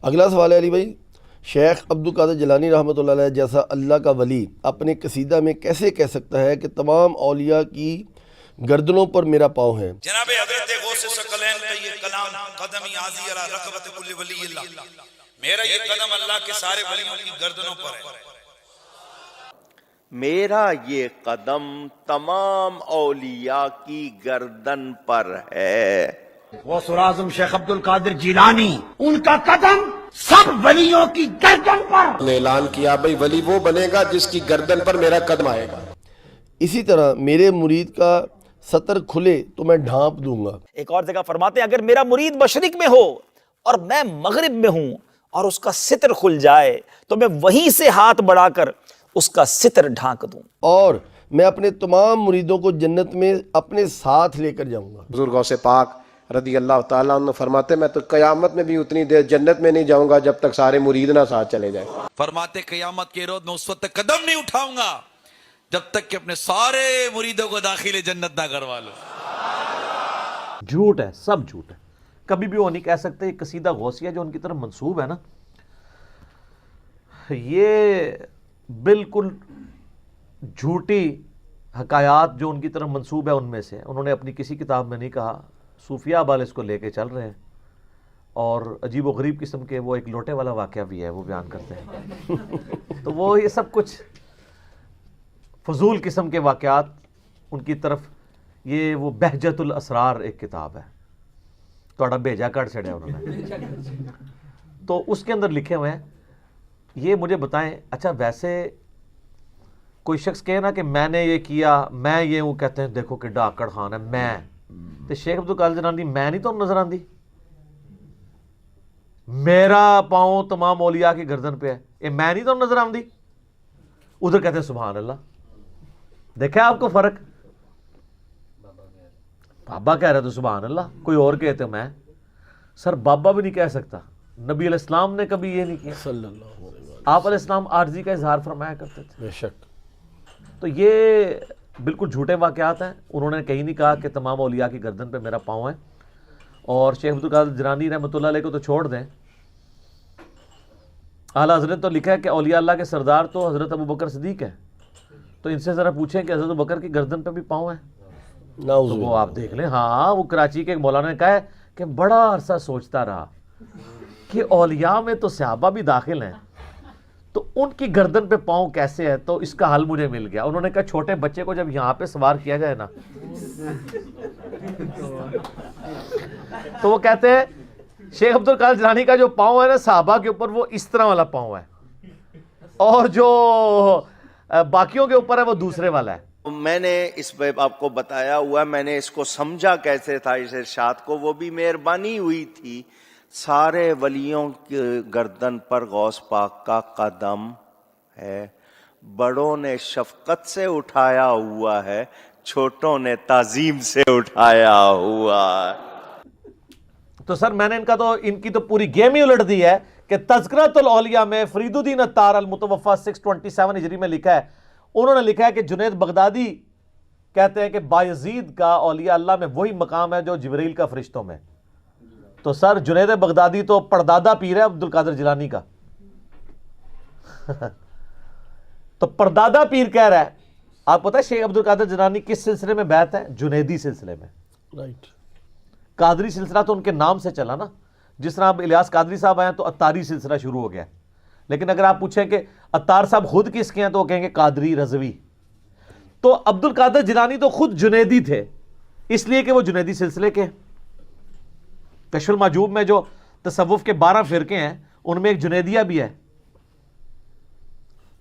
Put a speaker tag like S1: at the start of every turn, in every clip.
S1: اگلا سوال ہے علی بھائی، شیخ عبد القادر جیلانی رحمۃ اللہ علیہ جیسا اللہ کا ولی اپنے قصیدہ میں کیسے کہہ سکتا ہے کہ تمام اولیاء کی گردنوں پر میرا پاؤں ہے؟
S2: جناب حضرت غوث ثقلین کا یہ کلام قدمی عاضی علی رقبت کل ولی اللہ، میرا یہ قدم اللہ کے سارے ولیوں کی گردنوں پر ہے،
S3: میرا یہ قدم تمام اولیاء کی گردن پر ہے۔
S4: غوث اعظم شیخ عبد القادر جیلانی، ان کا قدم سب ولیوں کی گردن پر۔
S5: نے اعلان کیا بھئی ولی وہ بنے گا جس کی گردن پر میرا قدم آئے گا۔
S1: اسی طرح میرے مرید کا سطر کھلے تو میں ڈھانپ دوں گا۔
S6: ایک اور جگہ فرماتے ہیں اگر میرا مرید مشرق میں ہو اور میں مغرب میں ہوں اور اس کا ستر کھل جائے تو میں وہیں سے ہاتھ بڑھا کر اس کا ستر ڈھانک دوں،
S1: اور میں اپنے تمام مریدوں کو جنت میں اپنے ساتھ لے کر جاؤں گا۔
S5: حضور غوث پاک رضی اللہ تعالیٰ عنہ فرماتے میں تو قیامت میں بھی اتنی دیر جنت میں نہیں جاؤں گا جب تک سارے مرید نہ ساتھ چلے جائیں۔
S2: فرماتے قیامت کے روز میں اس وقت تک قدم نہیں اٹھاؤں گا جب تک کہ اپنے سارے مریدوں کو داخل جنت نہ کروا لوں۔
S7: جھوٹ ہے، سب جھوٹ ہے، کبھی بھی وہ نہیں کہہ سکتے۔ یہ قصیدہ غوثیہ جو ان کی طرف منسوب ہے نا، یہ بالکل جھوٹی حکایات جو ان کی طرف منسوب ہے ان میں سے، انہوں نے اپنی کسی کتاب میں نہیں کہا، صوفیہ بال اس کو لے کے چل رہے ہیں، اور عجیب و غریب قسم کے وہ ایک لوٹے والا واقعہ بھی ہے وہ بیان کرتے ہیں۔ تو وہ یہ سب کچھ فضول قسم کے واقعات ان کی طرف، یہ وہ بہجت الاسرار ایک کتاب ہے، توڑا بھیجا کر چھڑے انہوں نے، تو اس کے اندر لکھے ہوئے ہیں۔ یہ مجھے بتائیں، اچھا ویسے کوئی شخص کہے نا کہ میں نے یہ کیا، میں یہ ہوں، کہتے ہیں دیکھو کہ ڈاکڑ خان ہے، میں تو شیخ عبد القادر جیلانی میں نہیں تو نظر آندی، میرا پاؤں تمام اولیاء کی گردن پہ ہے، یہ میں نہیں تو نظر آندی، ادھر کہتے ہیں سبحان اللہ۔ دیکھا آپ کو فرق؟ بابا کہہ رہے تو سبحان اللہ، کوئی اور کہتے میں، سر بابا بھی نہیں کہہ سکتا، نبی علیہ السلام نے کبھی یہ نہیں کیا،
S1: صلی اللہ علیہ وسلم،
S7: آپ علیہ السلام عاجزی کا اظہار فرمایا کرتے تھے۔
S1: بے شک۔
S7: تو یہ بالکل جھوٹے واقعات ہیں، انہوں نے کہیں نہیں کہا کہ تمام اولیاء کی گردن پہ میرا پاؤں ہے۔ اور شیخ عبد القادر جیلانی رحمۃ اللہ علیہ کو تو چھوڑ دیں، اعلیٰ حضرت تو لکھا ہے کہ اولیاء اللہ کے سردار تو حضرت ابو بکر صدیق ہیں، تو ان سے ذرا پوچھیں کہ حضرت ابو بکر کی گردن پہ بھی پاؤں ہے؟
S1: نعوذ
S7: تو وہ
S1: باللہ۔
S7: آپ دیکھ لیں، ہاں وہ کراچی کے ایک مولانا نے کہا ہے کہ بڑا عرصہ سوچتا رہا کہ اولیاء میں تو صحابہ بھی داخل ہیں، تو ان کی گردن پہ پاؤں کیسے ہے؟ تو اس کا حل مجھے مل گیا۔ انہوں نے کہا چھوٹے بچے کو جب یہاں پہ سوار کیا جائے نا، تو وہ کہتے ہیں شیخ عبد القادر جیلانی کا جو پاؤں ہے نا صحابہ کے اوپر، وہ اس طرح والا پاؤں ہے، اور جو باقیوں کے اوپر ہے وہ دوسرے والا ہے۔
S3: میں نے اس پہ آپ کو بتایا ہوا، میں نے اس کو سمجھا کیسے تھا اس ارشاد کو، وہ بھی مہربانی ہوئی تھی۔ سارے ولیوں کی گردن پر غوث پاک کا قدم ہے، بڑوں نے شفقت سے اٹھایا ہوا ہے، چھوٹوں نے تعظیم سے اٹھایا ہوا ہے۔
S7: تو سر میں نے ان کی تو پوری گیم ہی الٹ دی ہے کہ تذکرۃ الاولیاء میں فرید الدین عطار المتوفی 627 ہجری میں لکھا ہے، انہوں نے لکھا ہے کہ جنید بغدادی کہتے ہیں کہ بایزید کا اولیاء اللہ میں وہی مقام ہے جو جبریل کا فرشتوں میں۔ تو سر جنید بغدادی تو پردادا پیر ہے عبد القادر جیلانی کا، تو پردادا پیر کہہ رہا ہے۔ آپ پتہ ہے شیخ عبد القادر جیلانی کس سلسلے میں بیعت ہے؟ جنیدی سلسلے میں۔
S1: رائٹ۔
S7: قادری سلسلہ تو ان کے نام سے چلا نا، جس طرح اب الیاس قادری صاحب آئے ہیں تو عطاری سلسلہ شروع ہو گیا، لیکن اگر آپ پوچھیں کہ عطار صاحب خود کس کے ہیں تو وہ کہیں گے قادری رضوی۔ تو عبد القادر جیلانی تو خود جنیدی تھے، اس لیے کہ وہ جنیدی سلسلے کے۔ کشف المحجوب میں جو تصوف کے 12 فرقے ہیں ان میں ایک جنیدیہ بھی ہے۔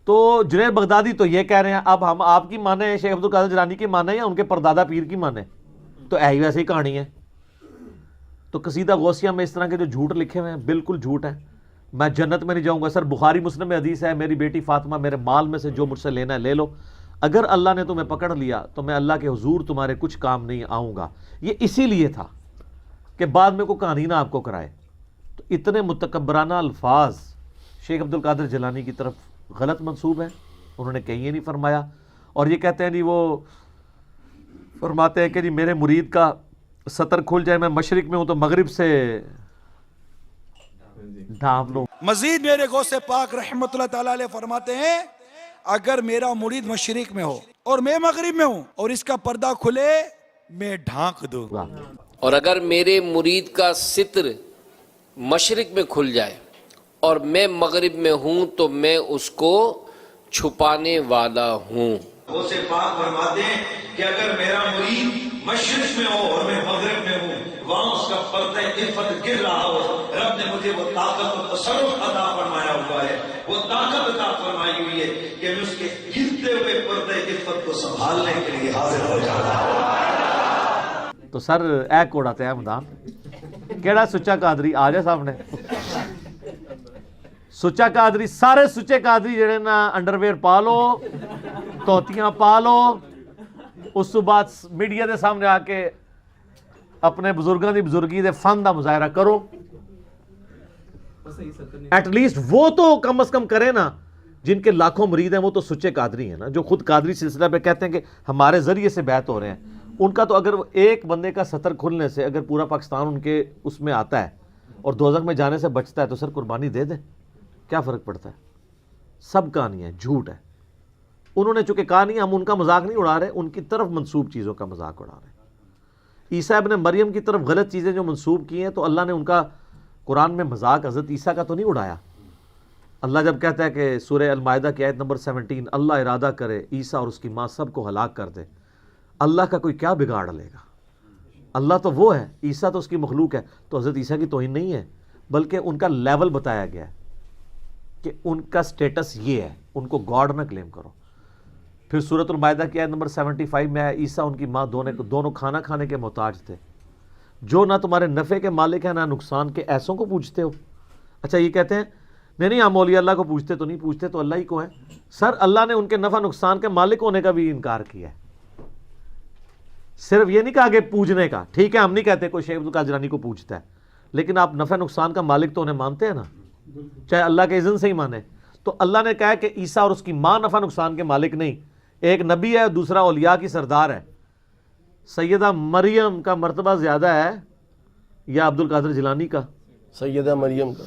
S7: تو جنید بغدادی تو یہ کہہ رہے ہیں، اب ہم آپ کی مانیں، شیخ عبد القادر جیلانی کی مانیں یا ان کے پردادا پیر کی مانیں؟ تو ایسی ویسے ہی کہانی ہے۔ تو قصیدہ غوثیہ میں اس طرح کے جو جھوٹ لکھے ہوئے ہیں بالکل جھوٹ ہیں۔ میں جنت میں نہیں جاؤں گا، سر بخاری مسلم میں حدیث ہے، میری بیٹی فاطمہ میرے مال میں سے جو مجھ سے لینا ہے لے لو، اگر اللہ نے تمہیں پکڑ لیا تو میں اللہ کے حضور تمہارے کچھ کام نہیں آؤں گا۔ یہ اسی لیے تھا کہ بعد میں کوئی کہانی نہ آپ کو کرائے۔ تو اتنے متکبرانہ الفاظ شیخ عبد القادر جیلانی کی طرف غلط منسوب ہیں، انہوں نے کہیں یہ نہیں فرمایا۔ اور یہ کہتے ہیں جی، وہ فرماتے ہیں کہ جی میرے مرید کا سطر کھل جائے، میں مشرق میں ہوں تو مغرب سے ढांप लो।
S2: मजीद मेरे गौसे पाक रहमतुल्लाह ताला अलैह फरमाते हैं, अगर मेरा मुरीद मशरिक में हो और मैं मगरिब में हूं और इसका पर्दा खुले, मैं ढांक दूं।
S8: और अगर मेरे मुरीद का सित्र मशरिक में खुल जाए और मैं मगरिब में हूं तो मैं उसको छुपाने वाला हूं।
S2: गौसे पाक फरमाते हैं कि अगर मेरा मुरीद मशरिक में हो और मैं मगरिब में हूं, वहां उसका पर्दा इफ़्फ़त गिर रहा हो, रब ने मुझे वो ताकत और तसर्रुफ अता फरमाया हुआ है, वो ताकत अता फरमाई हुई है कि मैं उसके गिरते हुए पर्दे इफ़्फ़त को संभालने के लिए हाजिर हो जाता हूं।
S7: तो सर ए कोड़ा ते हमदान केड़ा सुच्चा कादरी आ जा सामने। सुच्चा कादरी, सारे सुच्चे कादरी जेड़े ना अंडरवेयर पा लो, तोतियां पा लो, उस तो बाद मीडिया के सामने आके अपने बुजुर्गों की बुजुर्गी के फन का मुजाहरा करो। एटलीस्ट वो तो कम अज कम करे ना, जिनके लाखों मुरीद हैं वो तो सुच्चे कादरी हैं ना, जो खुद कादरी सिलसिला पे कहते हैं कि हमारे जरिए से बैत हो रहे हैं। उनका तो अगर एक बंदे का सतर खुलने से अगर पूरा पाकिस्तान उनके उसमें आता है और दोज़ख में जाने से बचता है तो सर कुर्बानी दे दे, क्या फ़र्क पड़ता है। सब कहानी है, झूठ है। उन्होंने चूंकि कहा नहीं, हम उनका मजाक नहीं उड़ा रहे, उनकी तरफ मंसूब चीज़ों का मजाक उड़ा रहे हैं। ईसा इब्न मरियम की तरफ गलत चीज़ें जो मंसूब की हैं, तो अल्लाह ने उनका कुरान में मजाक हज़रत ईसा का तो नहीं उड़ाया। अल्लाह जब कहता है कि सूरह अल-माइदा की आयत नंबर 17, अल्लाह इरादा करे ईसा और उसकी माँ सब को हलाक कर दे, अल्लाह का कोई क्या बिगाड़ लेगा। अल्लाह तो वो है, ईसा तो उसकी मखलूक है। तो हज़रत ईसा की तौहीन नहीं है, बल्कि उनका लेवल बताया गया है कि उनका स्टेटस ये है, उनको गॉड ना क्लेम करो। फिर सूरतुल माइदा की आयत नंबर 75 में है, ईसा उनकी माँ दोनों खाना खाने के मोहताज थे, जो ना तुम्हारे नफ़े के मालिक हैं ना नुकसान के, ऐसों को पूछते हो। अच्छा ये कहते हैं नहीं हम मौलिया अल्लाह को पूछते तो नहीं, पूछते तो अल्लाह ही को है। सर अल्लाह ने उनके नफ़ा नुकसान के मालिक होने का भी इनकार किया है, सिर्फ ये नहीं कहा कि पूजने का। ठीक है, हम नहीं कहते कोई शेख अब्दुल कादिर जिलानी को पूछता है, लेकिन आप नफ़ा नुकसान का मालिक तो उन्हें मानते हैं ना, चाहे अल्लाह के इज़्न से ही माने। तो अल्लाह ने कहा कि ईसा और उसकी माँ नफ़ा नुकसान के मालिक नहीं, एक नबी है, दूसरा औलिया की सरदार है। सैयदा मरियम का मर्तबा ज़्यादा है या अब्दुल कादिर जिलानी का?
S1: सैयदा मरियम का,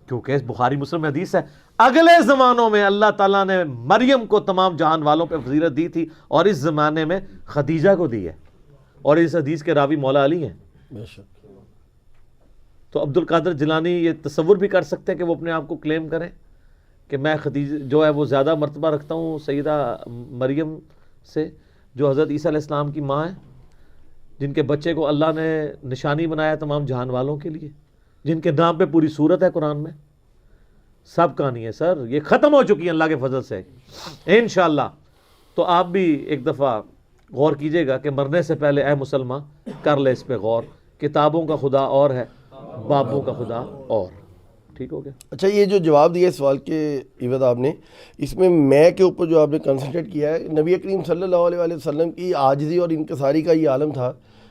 S7: क्योंकि इस बुखारी मुस्लिम में हदीस है, अगले ज़मानों में अल्लाह ताला ने मरियम को तमाम जहान वालों पे फजीलत दी थी और इस ज़माने में खदीजा को दी है, और इस हदीस के रावी मौला अली हैं।
S1: बेशक।
S7: तो अब्दुल कादिर जिलानी ये तसव्वुर भी कर सकते हैं कि वो अपने आप को क्लेम करें कि मैं खदीजा जो है वो ज़्यादा मर्तबा रखता हूँ सैयदा मरियम से, जो हज़रत ईसा अलैहिस्सलाम की माँ है, जिनके बच्चे को अल्लाह ने निशानी बनाया तमाम जहान वालों के लिए, जिनके नाम पे पूरी सूरत है कुरान में। सब कहानी है सर, ये ख़त्म हो चुकी है अल्लाह के फजल से इंशाअल्लाह। तो आप भी एक दफ़ा गौर कीजिएगा कि मरने से पहले ए मुसलमान कर ले इस पे गौर, किताबों का खुदा और है, बाबों का खुदा और। ठीक हो गया।
S1: अच्छा, ये जो जवाब दिया सवाल के इवज़ आपने, इसमें मैं के ऊपर जो आपने कंसंट्रेट किया है, नबी करीम सल्लल्लाहु अलैहि वसल्लम की आजिज़ी और इनकसारी का ये आलम था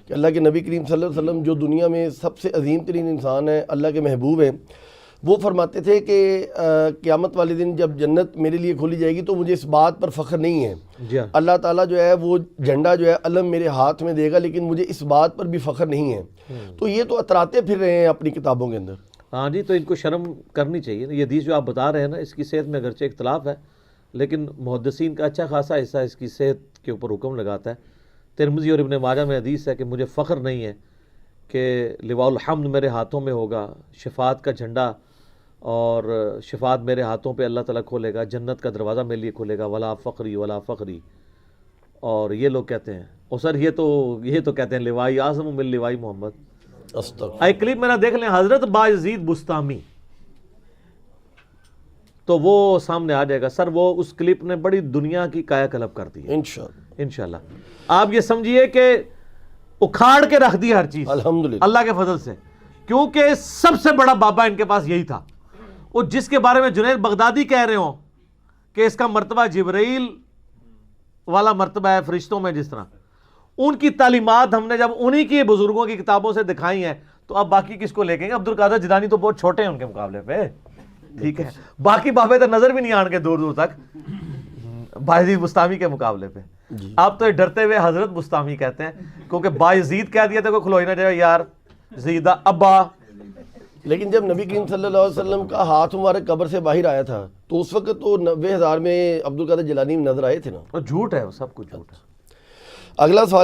S1: कि अल्लाह के नबी करीम सल्लल्लाहु अलैहि वसल्लम जो दुनिया में सबसे अजीम तरीन इंसान है, अल्लाह के महबूब हैं, वो फरमाते थे कि क़यामत वाले दिन जब जन्नत मेरे लिए खोली जाएगी तो मुझे इस बात पर फ़ख्र नहीं है। अल्लाह ताला जो है वो झंडा जो है अलम मेरे हाथ में देगा, लेकिन मुझे इस बात पर भी फ़ख्र नहीं है। तो ये तो अतराते फिर रहे हैं अपनी किताबों के अंदर।
S7: हाँ जी, तो इनको शर्म करनी चाहिए। ये हदीस जो आप बता रहे हैं ना, इसकी सेहत में अगरचे इख्तलाफ है, लेकिन मुहद्दिसीन का अच्छा खासा हिस्सा इसकी सेहत के ऊपर हुक्म लगाता है। तिरमिज़ी और इब्न माजा में हदीस है कि मुझे फ़ख्र नहीं है कि लिवाउल हम्द मेरे हाथों में होगा, शफ़ात का झंडा और शफ़ात मेरे हाथों पे अल्लाह ताला खोलेगा, जन्नत का दरवाज़ा मेरे लिए खोलेगा, वला फ़ख्री। और ये लोग कहते हैं, और सर ये तो कहते हैं लिवाई आज़म मिल लिवाई मोहम्मद। एक क्लिप मेरा देख लें, हज़रत बायज़ीद बुस्तामी, तो वो सामने आ जाएगा सर। वो उस क्लिप ने बड़ी दुनिया की कायाकल्प कर दी है इंशाअल्लाह। आप ये समझिए कि उखाड़ के रख दी हर चीज़
S1: अल्हम्दुलिल्लाह
S7: अल्लाह के फजल से, क्योंकि सबसे बड़ा बाबा इनके पास यही था। वो जिसके बारे में जुनैद बगदादी कह रहे हो कि इसका मर्तबा जिब्रील वाला मर्तबा है फरिश्तों में, जिस तरह उनकी तालीमात हमने जब उन्हीं की बुजुर्गों की किताबों से दिखाई हैं, तो अब बाकी किसको लेकेंगे। अब्दुल कादिर जिलानी तो बहुत छोटे हैं उनके मुकाबले पे, ठीक है, बाकी बाबे तो नजर भी नहीं आने के दूर दूर तक बायज़ीद बुस्तामी के मुकाबले पे। आप तो डरते हुए हजरत बुस्तामी कहते हैं, क्योंकि बायज़ीद कह दिया तो कोई खुलो ही ना जाए यार, ज़ीदा अब्बा,
S1: لیکن جب نبی کریم صلی اللہ علیہ وسلم کا ہاتھ مبارک قبر سے باہر آیا تھا تو اس وقت تو 90,000 میں عبد القادر جیلانی نظر آئے تھے نا.
S7: اور جھوٹ ہے، وہ سب کچھ جھوٹ ہے.
S1: اگلا سوال